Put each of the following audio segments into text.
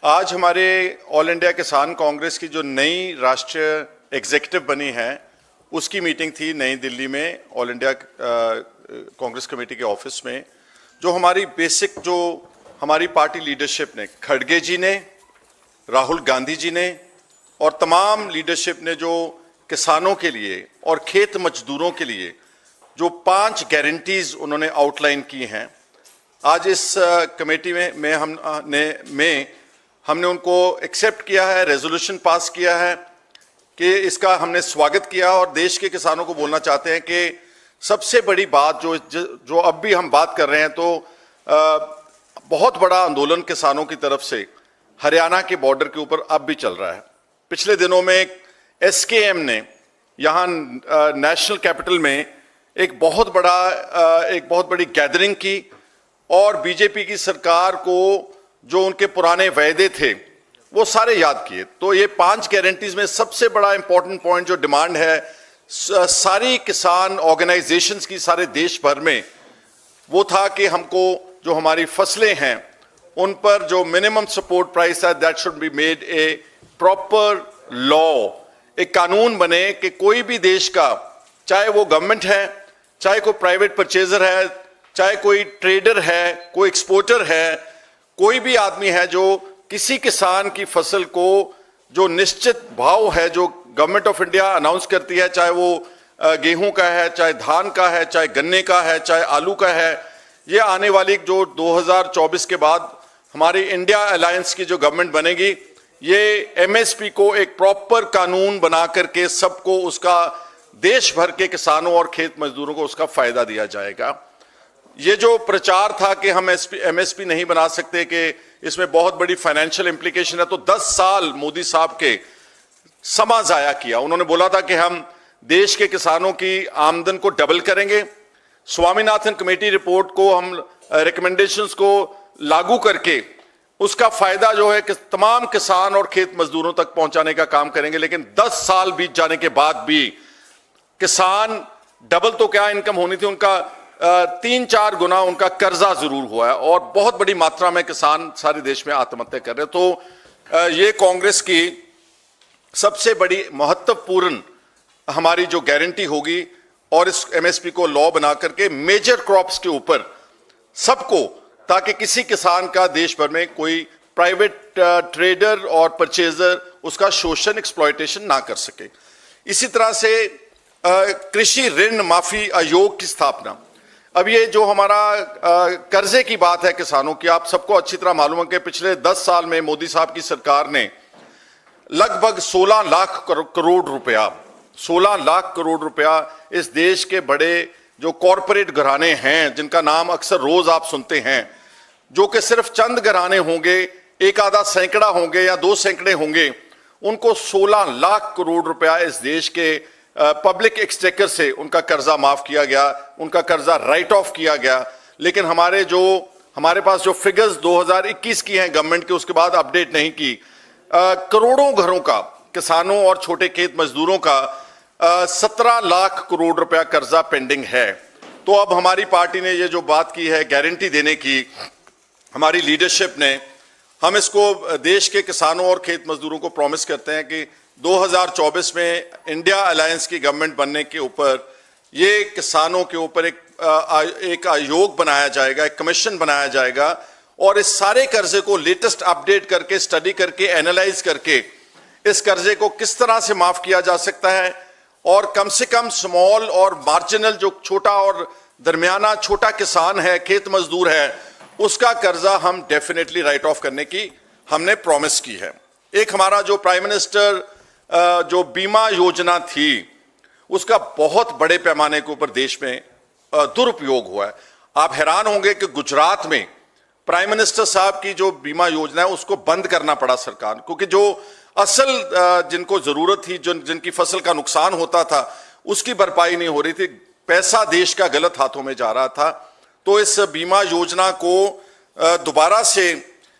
आज हमारे all India किसान कांग्रेस की जो नई राष्ट्रीय एग्जीक्यूटिव बनी है उसकी मीटिंग थी नई दिल्ली में ऑल इंडिया कांग्रेस कमेटी के ऑफिस में। जो हमारी बेसिक जो हमारी पार्टी लीडरशिप ने, खड़गे जी ने, राहुल गांधी जी ने और तमाम लीडरशिप ने जो किसानों के लिए और खेत मजदूरों के लिए जो 5 गारंटीज उन्होंने आउटलाइन की हैं, आज इस कमेटी में हमने उनको एक्सेप्ट किया है, रेजोल्यूशन पास किया है कि इसका हमने स्वागत किया और देश के किसानों को बोलना चाहते हैं कि सबसे बड़ी बात जो अब भी हम बात कर रहे हैं, तो बहुत बड़ा आंदोलन किसानों की तरफ से हरियाणा के बॉर्डर के ऊपर अब भी चल रहा है। पिछले दिनों में एसकेएम ने यहाँ नेशनल कैपिटल में एक बहुत बड़ी गैदरिंग की और बीजेपी की सरकार को जो उनके पुराने वायदे थे वो सारे याद किए। तो ये 5 गारंटीज में सबसे बड़ा इंपॉर्टेंट पॉइंट जो डिमांड है सारी किसान ऑर्गेनाइजेशंस की सारे देश भर में, वो था कि हमको जो हमारी फसलें हैं उन पर जो मिनिमम सपोर्ट प्राइस है that should be made a proper law, एक कानून बने कि कोई भी देश का, चाहे वो गवर्नमेंट है, चाहे कोई प्राइवेट परचेजर है, चाहे कोई ट्रेडर है, कोई एक्सपोर्टर है, कोई भी आदमी है जो किसी किसान की फसल को जो निश्चित भाव है जो गवर्नमेंट ऑफ इंडिया अनाउंस करती है, चाहे वो गेहूं का है, चाहे धान का है, चाहे गन्ने का है, चाहे आलू का है, ये आने वाली जो 2024 के बाद हमारी इंडिया अलायंस की जो गवर्नमेंट बनेगी, ये एमएसपी को एक प्रॉपर कानून बना करके सबको उसका, देश भर के किसानों और खेत मजदूरों को उसका फायदा दिया जाएगा। ये जो प्रचार था कि हम एमएसपी नहीं बना सकते, कि इसमें बहुत बड़ी फाइनेंशियल इंप्लीकेशन है, तो 10 साल मोदी साहब के समा जाया किया। उन्होंने बोला था कि हम देश के किसानों की आमदन को डबल करेंगे, स्वामीनाथन कमेटी रिपोर्ट को हम रिकमेंडेशंस को लागू करके उसका फायदा जो है कि तमाम किसान और खेत मजदूरों तक पहुंचाने का काम करेंगे। लेकिन 10 साल बीत जाने के बाद भी किसान, डबल तो क्या इनकम होनी थी, उनका 3-4 गुना उनका कर्जा जरूर हुआ है और बहुत बड़ी मात्रा में किसान सारे देश में आत्महत्या कर रहे हैं। तो ये कांग्रेस की सबसे बड़ी महत्वपूर्ण हमारी जो गारंटी होगी और इस एमएसपी को लॉ बना करके मेजर क्रॉप्स के ऊपर सबको, ताकि किसी किसान का देश भर में कोई प्राइवेट ट्रेडर और परचेजर उसका शोषण, एक्सप्लॉयटेशन ना कर सके। इसी तरह से कृषि ऋण माफी आयोग की स्थापना। अब ये जो हमारा कर्जे की बात है किसानों की, आप सबको अच्छी तरह मालूम है कि पिछले 10 साल में मोदी साहब की सरकार ने लगभग 16 लाख करोड़ रुपया इस देश के बड़े जो कॉरपोरेट घराने हैं, जिनका नाम अक्सर रोज आप सुनते हैं, जो कि सिर्फ चंद घराने होंगे, एक आधा सैकड़ा होंगे या 2 सैकड़े होंगे, उनको 16 लाख करोड़ रुपया इस देश के पब्लिक एक्सचेकर से उनका कर्जा माफ किया गया, उनका कर्जा राइट ऑफ किया गया। लेकिन हमारे पास जो फिगर्स 2021 की हैं गवर्नमेंट के, उसके बाद अपडेट नहीं की, करोड़ों घरों का, किसानों और छोटे खेत मजदूरों का 17 लाख करोड़ रुपया कर्जा पेंडिंग है। तो अब हमारी पार्टी ने ये जो बात की है गारंटी देने की, हमारी लीडरशिप ने, हम इसको देश के किसानों और खेत मजदूरों को प्रॉमिस करते हैं कि 2024 में इंडिया अलायंस की गवर्नमेंट बनने के ऊपर ये किसानों के ऊपर एक आयोग बनाया जाएगा, एक कमीशन बनाया जाएगा और इस सारे कर्जे को लेटेस्ट अपडेट करके, स्टडी करके, एनालाइज करके इस कर्जे को किस तरह से माफ किया जा सकता है और कम से कम स्मॉल और मार्जिनल जो छोटा और दरमियाना छोटा किसान है, खेत मजदूर है, उसका कर्जा हम डेफिनेटली राइट ऑफ करने की हमने प्रॉमिस की है। एक हमारा जो प्राइम मिनिस्टर जो बीमा योजना थी, उसका बहुत बड़े पैमाने के ऊपर देश में दुरुपयोग हुआ है। आप हैरान होंगे कि गुजरात में प्राइम मिनिस्टर साहब की जो बीमा योजना है उसको बंद करना पड़ा सरकार, क्योंकि जो असल जिनको जरूरत थी, जिनकी फसल का नुकसान होता था, उसकी भरपाई नहीं हो रही थी, पैसा देश का गलत हाथों में जा रहा था। तो इस बीमा योजना को दोबारा से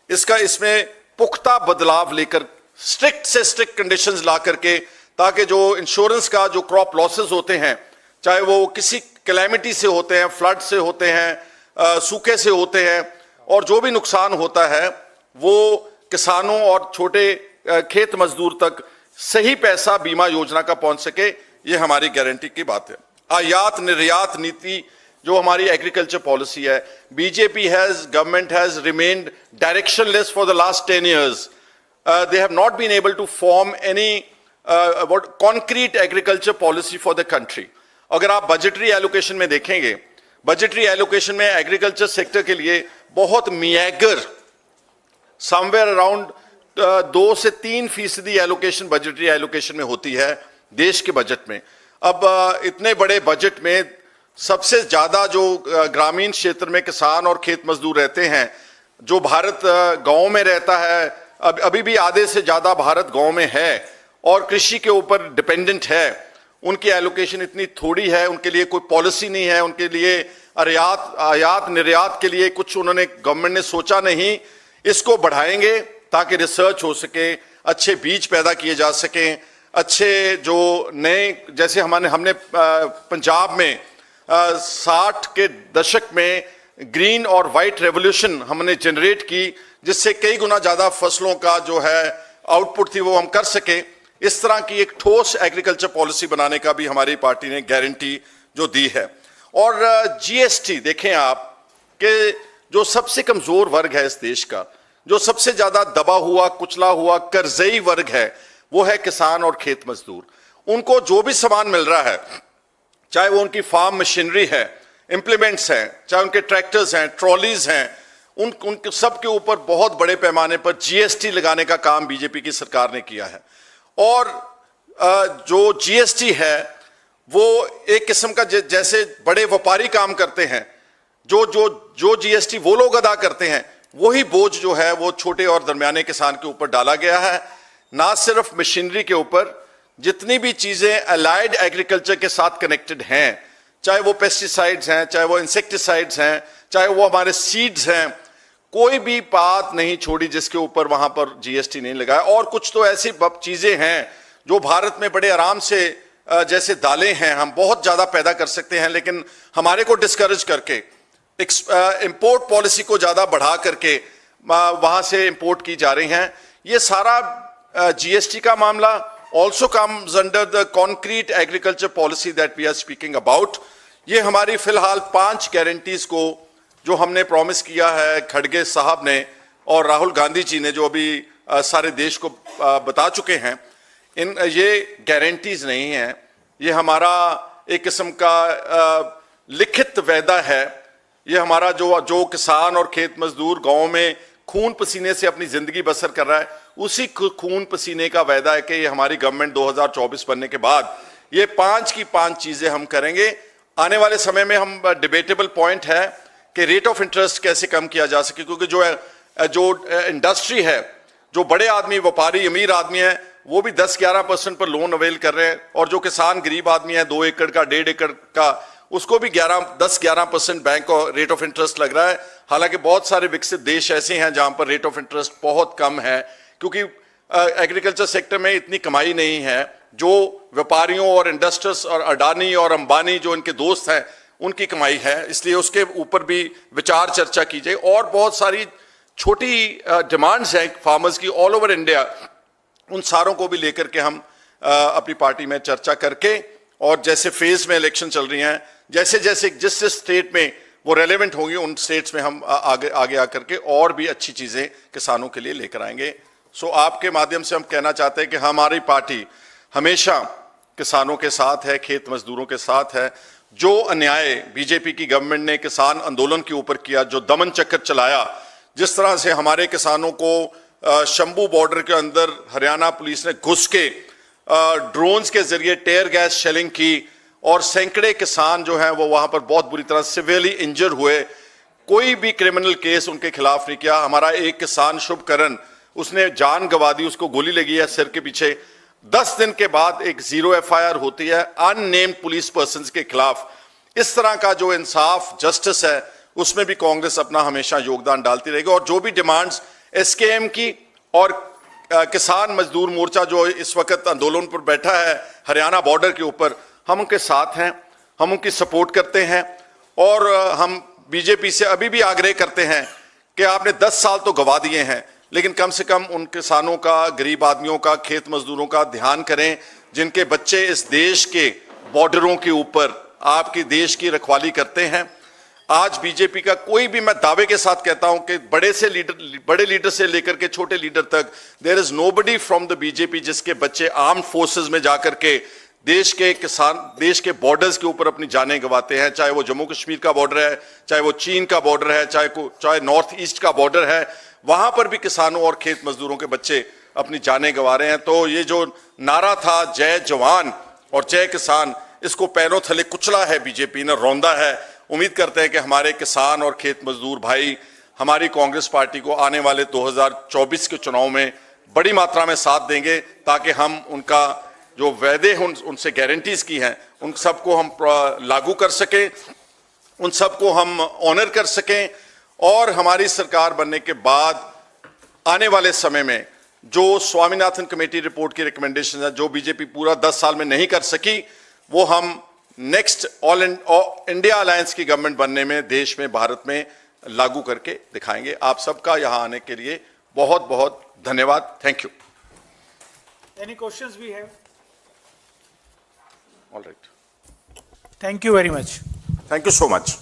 इसमें पुख्ता बदलाव लेकर, स्ट्रिक्ट से स्ट्रिक्ट कंडीशंस ला करके, ताकि जो इंश्योरेंस का जो क्रॉप लॉसेस होते हैं, चाहे वो किसी कैलेमिटी से होते हैं, फ्लड से होते हैं, सूखे से होते हैं, और जो भी नुकसान होता है वो किसानों और छोटे खेत मजदूर तक सही पैसा बीमा योजना का पहुंच सके, ये हमारी गारंटी की बात है। आयात निर्यात नीति जो हमारी एग्रीकल्चर पॉलिसी है, BJP government has remained directionless for the last 10 years. They have not been able to form any concrete agriculture policy for the country. अगर आप बजटरी एलोकेशन में देखेंगे, बजटरी एलोकेशन में एग्रीकल्चर सेक्टर के लिए बहुत मियागर, somewhere around 2 से 3% allocation budgetary allocation में होती है देश के बजट में। अब इतने बड़े बजट में सबसे ज्यादा जो ग्रामीण क्षेत्र में किसान और खेत मजदूर रहते हैं, जो भारत गांव में रहता है, अभी भी आधे से ज्यादा भारत गांव में है और कृषि के ऊपर डिपेंडेंट है, उनकी एलोकेशन इतनी थोड़ी है, उनके लिए कोई पॉलिसी नहीं है, उनके लिए आयात निर्यात के लिए कुछ उन्होंने गवर्नमेंट ने सोचा नहीं। इसको बढ़ाएंगे ताकि रिसर्च हो सके, अच्छे बीज पैदा किए जा सकें, अच्छे जो नए, जैसे हमने पंजाब में 60 के दशक में ग्रीन और वाइट रेवोल्यूशन हमने जनरेट की, जिससे कई गुना ज्यादा फसलों का जो है आउटपुट थी वो हम कर सके। इस तरह की एक ठोस एग्रीकल्चर पॉलिसी बनाने का भी हमारी पार्टी ने गारंटी जो दी है। और जीएसटी देखें आप कि जो सबसे कमजोर वर्ग है इस देश का, जो सबसे ज्यादा दबा हुआ कुचला हुआ कर्जई वर्ग है, वो है किसान और खेत मजदूर। उनको जो भी सामान मिल रहा है, चाहे वो उनकी फार्म मशीनरी है, इंप्लीमेंट्स हैं, चाहे उनके ट्रैक्टर्स हैं, ट्रॉलीज हैं, उन सब के ऊपर बहुत बड़े पैमाने पर जीएसटी लगाने का काम बीजेपी की सरकार ने किया है। और जो जीएसटी है वो एक किस्म का जैसे बड़े व्यापारी काम करते हैं, जो जीएसटी वो लोग अदा करते हैं, वही बोझ जो है वो छोटे और दरमियाने किसान के ऊपर डाला गया है। ना सिर्फ मशीनरी के ऊपर, जितनी भी चीजें अलाइड एग्रीकल्चर के साथ कनेक्टेड हैं, चाहे वो पेस्टिसाइड्स हैं, चाहे वो इंसेक्टिसाइड्स हैं, चाहे वो हमारे सीड्स हैं, कोई भी बात नहीं छोड़ी जिसके ऊपर वहां पर जीएसटी नहीं लगाया। और कुछ तो ऐसी चीजें हैं जो भारत में बड़े आराम से, जैसे दालें हैं, हम बहुत ज्यादा पैदा कर सकते हैं, लेकिन हमारे को डिस्करेज करके इंपोर्ट पॉलिसी को ज्यादा बढ़ा करके वहां से इंपोर्ट की जा रही हैं। ये सारा जीएसटी का मामला also comes under the concrete agriculture policy that we are speaking about. ये हमारी फिलहाल 5 गारंटीज को जो हमने प्रॉमिस किया है खड़गे साहब ने और राहुल गांधी जी ने, जो अभी सारे देश को बता चुके हैं, ये गारंटीज नहीं है, ये हमारा एक किस्म का लिखित वायदा है। ये हमारा जो किसान और खेत मजदूर गांव में खून पसीने से अपनी जिंदगी बसर कर रहा है, उसी खून पसीने का वायदा है कि ये हमारी गवर्नमेंट 2024 बनने के बाद ये 5 की 5 चीजें हम करेंगे। आने वाले समय में हम डिबेटेबल पॉइंट है कि रेट ऑफ इंटरेस्ट कैसे कम किया जा सके, क्योंकि जो इंडस्ट्री है, जो बड़े आदमी, व्यापारी, अमीर आदमी है, वो भी 10-11% पर लोन अवेल कर रहे हैं, और जो किसान गरीब आदमी है, 2 एकड़ का, 1.5 एकड़ का, उसको भी 10-11% बैंक और रेट ऑफ इंटरेस्ट लग रहा है। हालांकि बहुत सारे विकसित देश ऐसे हैं जहां पर रेट ऑफ इंटरेस्ट बहुत कम है, क्योंकि एग्रीकल्चर सेक्टर में इतनी कमाई नहीं है। जो व्यापारियों और इंडस्ट्रीज और अडानी और अंबानी जो इनके दोस्त हैं, उनकी कमाई है, इसलिए उसके ऊपर भी विचार चर्चा की जाए। और बहुत सारी छोटी डिमांड्स हैं फार्मर्स की ऑल ओवर इंडिया, उन सारों को भी लेकर के हम अपनी पार्टी में चर्चा करके, और जैसे फेज में इलेक्शन चल रही हैं, जैसे जैसे जिस स्टेट में वो रेलेवेंट होंगी, उन स्टेट्स में हम आगे आकर के और भी अच्छी चीजें किसानों के लिए लेकर आएंगे। सो आपके माध्यम से हम कहना चाहते हैं कि हमारी पार्टी हमेशा किसानों के साथ है, खेत मजदूरों के साथ है। जो अन्याय बीजेपी की गवर्नमेंट ने किसान आंदोलन के ऊपर किया, जो दमन चक्कर चलाया, जिस तरह से हमारे किसानों को शंभू बॉर्डर के अंदर हरियाणा पुलिस ने घुस के ड्रोन्स के जरिए टेयर गैस शेलिंग की, और सैकड़े किसान जो हैं वो वहां पर बहुत बुरी तरह सिवियरली इंजर हुए, कोई भी क्रिमिनल केस उनके खिलाफ नहीं किया। हमारा एक किसान शुभकरण, उसने जान गंवा दी, उसको गोली लगी है सिर के पीछे, 10 दिन के बाद एक 0 FIR होती है अननेम्ड पुलिस पर्सन के खिलाफ। इस तरह का जो इंसाफ, जस्टिस है, उसमें भी कांग्रेस अपना हमेशा योगदान डालती रहेगी। और जो भी डिमांड्स SKM की और किसान मजदूर मोर्चा जो इस वक्त आंदोलन पर बैठा है हरियाणा बॉर्डर के ऊपर, हम उनके साथ हैं, हम उनकी सपोर्ट करते हैं। और हम बीजेपी से अभी भी आग्रह करते हैं कि आपने 10 साल तो गवा दिए हैं, लेकिन कम से कम उन किसानों का, गरीब आदमियों का, खेत मजदूरों का ध्यान करें जिनके बच्चे इस देश के बॉर्डरों के ऊपर आपके देश की रखवाली करते हैं। आज बीजेपी का कोई भी, मैं दावे के साथ कहता हूं कि बड़े लीडर से लेकर के छोटे लीडर तक, there is nobody from the BJP जिसके बच्चे आर्म्ड फोर्सेस में जाकर के देश के किसान, देश के बॉर्डर्स के ऊपर अपनी जानें गंवाते हैं। चाहे वो जम्मू कश्मीर का बॉर्डर है, चाहे वो चीन का बॉर्डर है, चाहे नॉर्थ ईस्ट का बॉर्डर है, वहां पर भी किसानों और खेत मजदूरों के बच्चे अपनी जानें गंवा रहे हैं। तो ये जो नारा था जय जवान और जय किसान, इसको पैरों थले कुचला है बीजेपी ने, रौंदा है। उम्मीद करते हैं कि हमारे किसान और खेत मजदूर भाई हमारी कांग्रेस पार्टी को आने वाले 2024 के चुनाव में बड़ी मात्रा में साथ देंगे, ताकि हम उनका जो वायदे उनसे गारंटीज की हैं उन सबको हम लागू कर सकें, उन सबको हम ऑनर कर सकें। और हमारी सरकार बनने के बाद आने वाले समय में जो स्वामीनाथन कमेटी रिपोर्ट की रिकमेंडेशन है, जो बीजेपी पूरा 10 साल में नहीं कर सकी, वो हम नेक्स्ट ऑल इंडिया अलायंस की गवर्नमेंट बनने में, देश में, भारत में लागू करके दिखाएंगे। आप सबका यहां आने के लिए बहुत बहुत धन्यवाद। Thank you. Any questions we have? All right. Thank you very much. Thank you so much.